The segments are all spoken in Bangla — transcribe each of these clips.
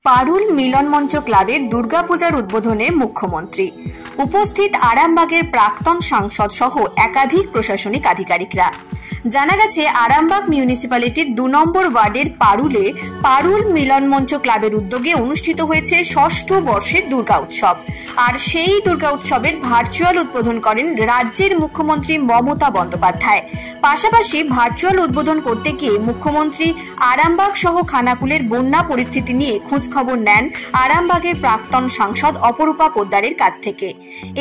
পারুল মিলন মঞ্চ ক্লাবের দুর্গাপূজার উদ্বোধনে মুখ্যমন্ত্রী উপস্থিত। আরামবাগের প্রাক্তন সাংসদ সহ একাধিক প্রশাসনিক আধিকারিকরা। জানা গেছে, আরামবাগ মিউনিসিপ্যালিটির ২ নম্বর ওয়ার্ডের পারুলে পারুল মিলন মঞ্চ ক্লাবের উদ্যোগে অনুষ্ঠিত হয়েছে ৬ষ্ঠ বর্ষের দুর্গা উৎসব। আর সেই দুর্গা উৎসবের ভার্চুয়াল উদ্বোধন করেন রাজ্যের মুখ্যমন্ত্রী মমতা বন্দ্যোপাধ্যায়। পাশাপাশি ভার্চুয়াল উদ্বোধন করতে গিয়ে মুখ্যমন্ত্রী আরামবাগ সহ খানাকুলের বন্যা পরিস্থিতি নিয়ে খোঁজখবর নেন আরামবাগের প্রাক্তন সাংসদ অপরূপা পোদ্দারের কাছ থেকে।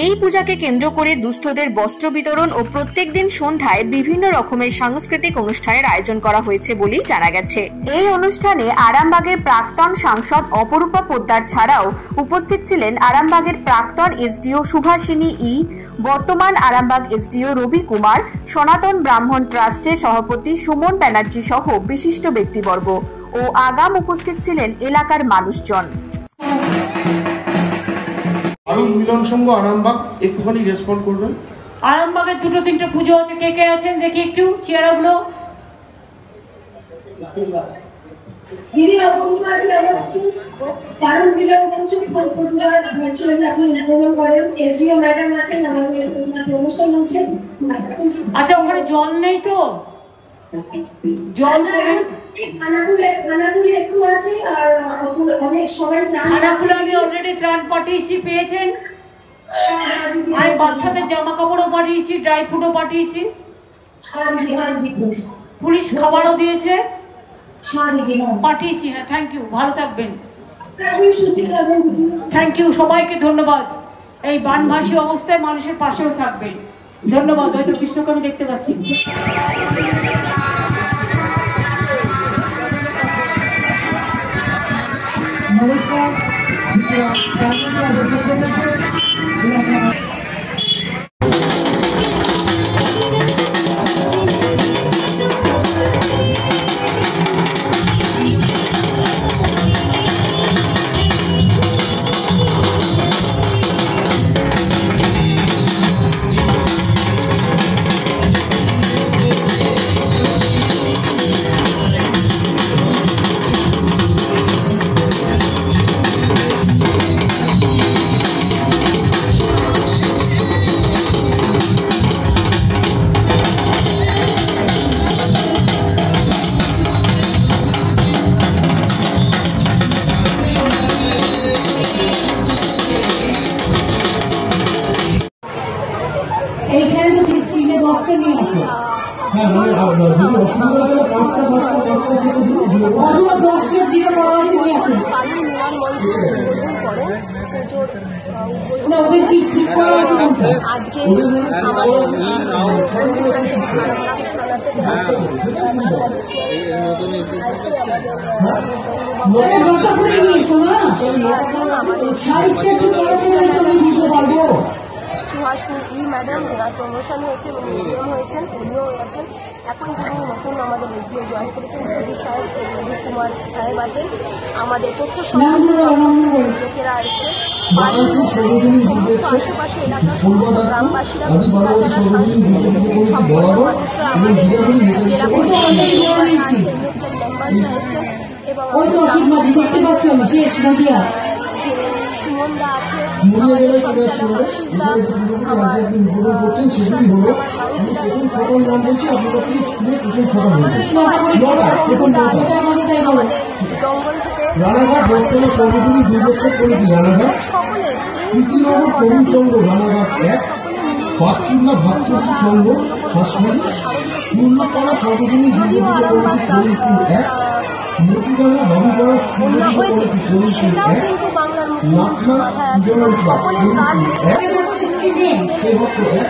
এই পূজাকে কেন্দ্র করে দুস্থদের বস্ত্র বিতরণ ও প্রত্যেক দিন সন্ধ্যায় বিভিন্ন রকমের সাংস্কৃতিক অনুষ্ঠানের আয়োজন করা হয়েছে বলেই জানা গেছে। এই অনুষ্ঠানে আরামবাগের প্রাক্তন সাংসদ অপরূপা পোদ্দার ছাড়াও উপস্থিত ছিলেন আরামবাগের প্রাক্তন এসডিও সুভাষিনী ই, বর্তমান আরামবাগ এসডিও রবি কুমার, সনাতন ব্রাহ্মণ ট্রাস্টের সভাপতি সুমন ব্যানার্জি সহ বিশিষ্ট ব্যক্তিবর্গ ও আগাম উপস্থিত ছিলেন এলাকার মানুষজন। পারুল মিলন সংঘ আরামবাগ, একটুখানি রেসপন্ড করবেন। আরামবাগের 2-3টে পুজো আছে, কে কে আছেন দেখি একটু চেয়ারগুলো। দিদি পারুল মিলন মঞ্চ পূজার ভার্চুয়াল আপনি উদ্বোধন করেন। এসডিও ম্যাডাম আছেন, আমাদের অনুষ্ঠান হচ্ছে। আচ্ছা, ওখানে জল নেই তো? জল খানাকুলে একটু আছে, আর অনেক সবাই খানাকুলে আমি অলরেডি ত্রাণ পাঠিয়েছি, পেয়েছেন? আমি বাচ্চাদের জামা কাপড়ও পাঠিয়েছি, ড্রাই ফ্রুটও পাঠিয়েছি, পুলিশ খাবারও দিয়েছে, পাঠিয়েছি। হ্যাঁ, থ্যাংক ইউ, ভালো থাকবেন। থ্যাংক ইউ, সবাইকে ধন্যবাদ। এই বানভাসী অবস্থায় মানুষের পাশেও থাকবেন, ধন্যবাদ। হয়তো কৃষ্ণকে আমি দেখতে পাচ্ছি। নমস্কার। এইখানে তো 10টা নিয়ে আসে। হ্যাঁ, মানে যদি অসুবিধা হলে 5টা সেটা অথবা 10 যেটা করা আছে নিয়ে আসুন। ওদের ঠিক করা আছে আজকে সুহাসিনী ই ম্যাডাম, যারা প্রমোশন হয়েছে এবং মিডিয়াম হয়েছেন, উনিও আছেন। এখন যিনি নতুন আমাদের এসডিও জয়েন করেছেন রবি সাহেব, রবি কুমার সাহেব আছেন। আমাদের তথ্য লোকেরা এসছে, আশেপাশে এলাকার সমস্ত গ্রামবাসীরা, যারা মানুষরা আমাদের জেলা মেম্বাররা এসছেন এবং সুমনদা আছে, রানাঘাট বর্তমানে সর্বজনীন দুর্গোৎসব কমিটি রানাঘাট, প্রীতিনগর তরুণ সংঘ রানাঘাট 1, বাস্তুল্লা ভাতচষী সংঘ হাসমারি, পূর্ণপাড়া সর্বজনীন Durgapuja committee Karimpur 1, Motidanga Babupara school committee Karimpur 1, নাকনা পূজনা ক্লাব করিমপুর 1, তেহট্ট 1,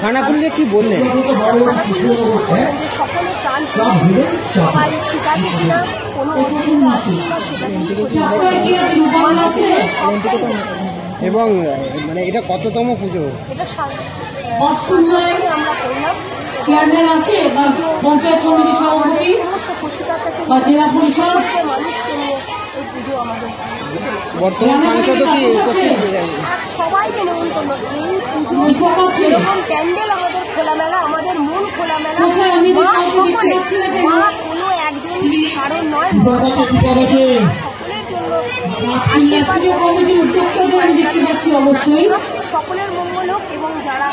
খানাকুলে কি বললেন? এবং মানে এটা কততম পুজো? চেয়ারম্যান আছে বা পঞ্চায়েত সমিতি সভাপতি বা জেলা পরিষদ মানুষকে নিয়ে এই পুজো আমাদের বর্তমান সাংসদ সবাইকে নেমন্তন্ন। এই পুজো যেমন প্যান্ডেল আমাদের খোলামেলা, আমাদের মন খোলামেলা, মা সকলে, মা কোনো জয় সকলের জন্য সকলের মঙ্গল হোক এবং যারা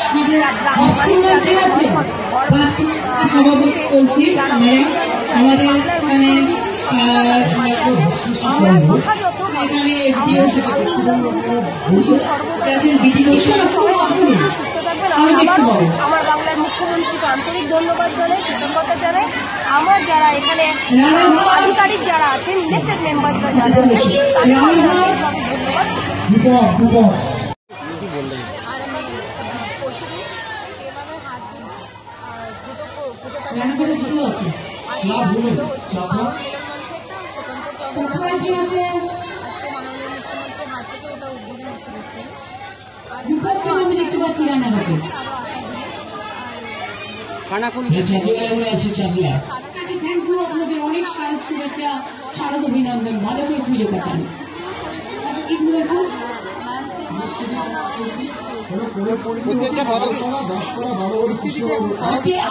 আমার বাংলার মুখ্যমন্ত্রীকে আন্তরিক ধন্যবাদ জানাই, কৃতজ্ঞতা জানাই। আমার যারা এখানে আধিকারিক যারা আছেন, ইলেক্টেড মেম্বারসরা যারা আছেন, ধন্যবাদ। অনেক শুভেচ্ছা, শারদ অভিনন্দন, ভালো করে পুজো কাটান।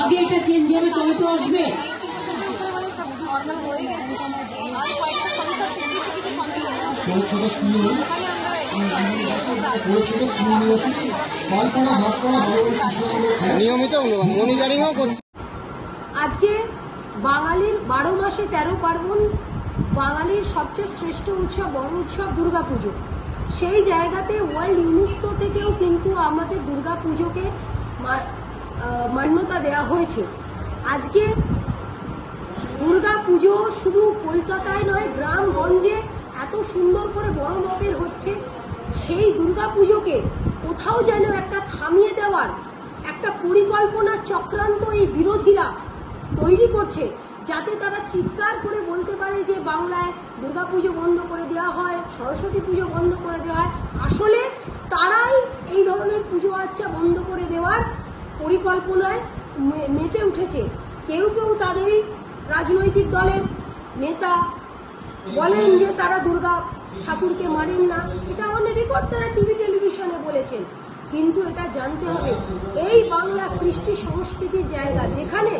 আগে এটা চেঞ্জ হবে, তবে তো আসবে। আজকে বাঙালির 12 মাসে 13 পার্বণ, বাঙালির সবচেয়ে শ্রেষ্ঠ উৎসব, বড় উৎসব দুর্গাপুজো। সেই জায়গাতে ওয়ার্ল্ড ইউনেস্কো থেকেও কিন্তু আমাদের দুর্গাপুজোকে মান্যতা দেওয়া হয়েছে। আজকে দুর্গাপুজো শুধু কলকাতায় নয়, গ্রামগঞ্জে এত সুন্দর করে বড় মাপের হচ্ছে। সেই দুর্গাপুজোকে কোথাও যেন একটা থামিয়ে দেওয়ার একটা পরিকল্পনা চক্রান্ত এই বিরোধীরা তৈরি করছে, যাতে তারা চিৎকার করে বলতে পারে যে বাংলায় দুর্গাপুজো বন্ধ করে দেওয়া হয়, সরস্বতী পুজো বন্ধ করে দেওয়া হয়। আসলে তারাই এই ধরনের পুজো আর্চা বন্ধ করে দেওয়ার পরিকল্পনায় মেতে উঠেছে। কেউ কেউ তাদেরই রাজনৈতিক দলের নেতা বলেন যে তারা দুর্গা ঠাকুরকে মানেন না, এটা অনেক রেকর্ড তারা টিভি টেলিভিশনে বলেছেন। কিন্তু এটা জানতে হবে, এই বাংলা কৃষ্টি সংস্কৃতির জায়গা, যেখানে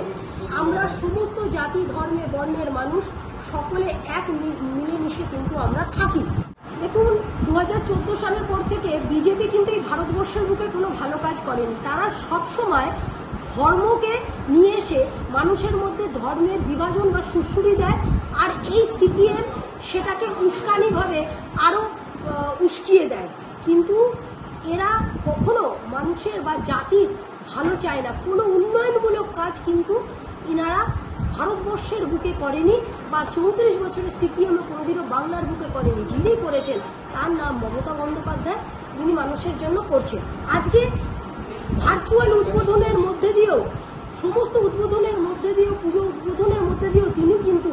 আমরা সমস্ত জাতি ধর্মে বর্ণের মানুষ সকলে এক মিলেমিশে কিন্তু আমরা থাকি। দেখুন, 2014 সালের পর থেকে বিজেপি কিন্তু এই ভারতবর্ষের বুকে কোনো ভালো কাজ করেনি। তারা সবসময় ধর্মকে নিয়ে এসে মানুষের মধ্যে ধর্মের বিভাজন বা সুড়সুড়ি দেয়, আর এই সিপিএম সেটাকে উস্কানিভাবে আরো উস্কিয়ে দেয়। কিন্তু এরা কখনো মানুষের বা জাতির ভালো চায় না। কোনো উন্নয়নমূলক কাজ কিন্তু এনারা ভারতবর্ষের বুকে করেনি, বা 34 বছরের সিপিএম কোনোদিনও বাংলার বুকে করেনি। যিনি করেছেন তার নাম মমতা বন্দ্যোপাধ্যায়, যিনি মানুষের জন্য করছেন। আজকে ভার্চুয়াল উদ্বোধনের মধ্যে দিয়েও, সমস্ত উদ্বোধনের মধ্যে দিয়েও, পুজো উদ্বোধনের মধ্যে দিয়েও তিনি কিন্তু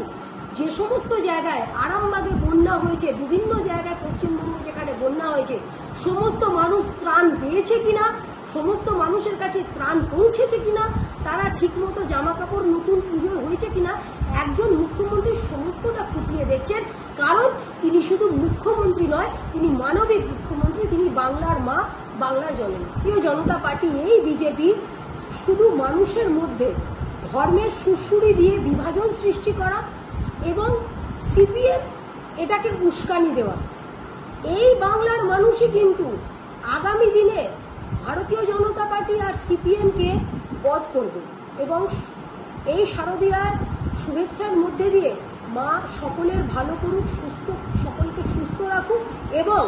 যে সমস্ত জায়গায় আরামবাগে বন্যা হয়েছে, বিভিন্ন জায়গায় পশ্চিমবঙ্গে যেখানে বন্যা হয়েছে, সমস্ত মানুষ ত্রাণ পেয়েছে কিনা, সমস্ত মানুষের কাছে ত্রাণ পৌঁছেছে কিনা, তারা ঠিকমতো জামা কাপড় নতুন পুজো হয়েছে কিনা, একজন মুখ্যমন্ত্রী সমস্তটা খুঁটিয়ে দেখছেন। কারণ তিনি শুধু মুখ্যমন্ত্রী নয়, তিনি মানবিক মুখ্যমন্ত্রী, তিনি বাংলার মা, বাংলার জননী। প্রিয় জনতা পার্টি, এই বিজেপি শুধু মানুষের মধ্যে ধর্মের সুড়সুড়ি দিয়ে বিভাজন সৃষ্টি করা এবং সিপিএম এটাকে উস্কানি দেওয়া। এই বাংলার মানুষই কিন্তু আগামী দিনে ভারতীয় জনতা পার্টি আর সিপিএমকে বধ করবে, এবং এই শারদীয়ার শুভেচ্ছার মধ্যে দিয়ে মা সকলের ভালো করুক, সকলকে সুস্থ রাখুক এবং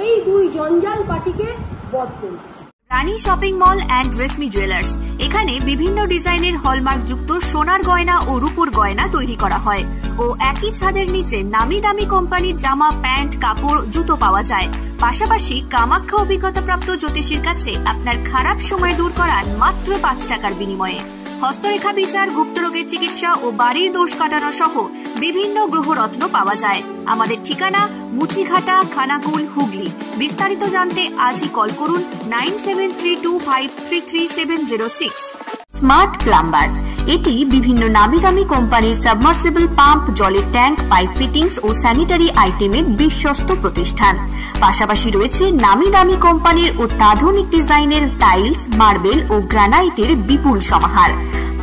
এই দুই জঞ্জাল পার্টিকে বধ করুক। Rani shopping mall and Reshmi jewellers, এখানে বিভিন্ন ডিজাইনের হলমার্ক যুক্ত সোনার গয়না ও রূপোর গয়না তৈরি করা হয় ও একই ছাদের নিচে নামি দামি কোম্পানির জামা, প্যান্ট, কাপড়, জুতো পাওয়া যায়। পাশাপাশি কামাখ্যা অভিজ্ঞতাপ্রাপ্ত জ্যোতিষীর কাছে আপনার খারাপ সময় দূর করান মাত্র 5 টাকার বিনিময়ে। হস্তরেখা বিচার, গুপ্তরোগের চিকিৎসা ও বাড়ির দোষ কাটানো সহ বিভিন্ন গ্রহরত্ন পাওয়া যায়। আমাদের ঠিকানা মুচিঘাটা, খানাকুল, হুগলি। বিস্তারিত জানতে আজই কল করুন 9732533706। স্মার্ট প্লাম্বার, এটি বিভিন্ন নামি দামি কোম্পানির সাবমার্সিবল পাম্প, জলের ট্যাঙ্ক, পাইপ ফিটিংস ও স্যানিটারি আইটেমের বিশ্বস্ত প্রতিষ্ঠান। পাশাপাশি রয়েছে নামি দামি কোম্পানির অত্যাধুনিক ডিজাইনের টাইলস, মার্বেল ও গ্রানাইটের বিপুল সমাহার।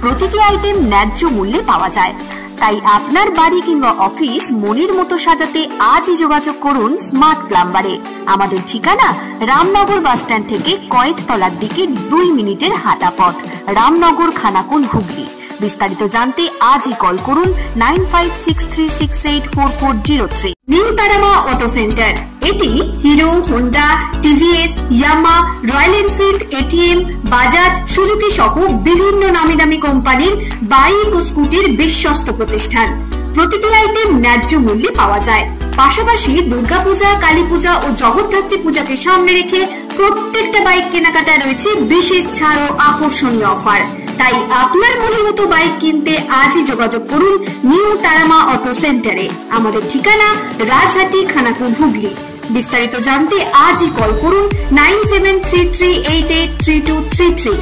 প্রতিটি আইটেম ন্যায্য মূল্যে পাওয়া যায়। তাই আপনার বাড়ি কিংবা অফিস মনের মতো সাজাতে আজই যোগাযোগ করুন স্মার্ট প্লাম্বারে। আমাদের ঠিকানা রামনগর বাসস্ট্যান্ড থেকে কয়েকতলার দিকে 2 মিনিটের হাঁটা পথ, রামনগর খানাকুল হুগলি। বিস্তারিত জানতে আজই কল করুন 9563684403। নিউ তারামা অটো সেন্টার, এটি Hero, Honda, TVS, Yamaha, Royal Enfield, ATM, Bajaj, Suzuki সহ বিভিন্ন নামি দামি কোম্পানির বাইক ও স্কুটির বিশ্বস্ত প্রতিষ্ঠান। প্রতিটি আইটেম ন্যায্য মূল্যে পাওয়া যায়। পাশাপাশি দুর্গাপূজা, কালী পূজা ও জগদ্ধাত্রী পূজাকে সামনে রেখে প্রত্যেকটা বাইক কেনাকাটা রয়েছে বিশেষ ছাড় ও আকর্ষণীয় অফার। তাই আপনার মনের মতো বাইক কিনতে আজই যোগাযোগ করুন নিউ তারামা অটো সেন্টারে। আমাদের ঠিকানা রাজহাটি, খানাকুল, হুগলি। বিস্তারিত জানতে আজই কল করুন 9733883233।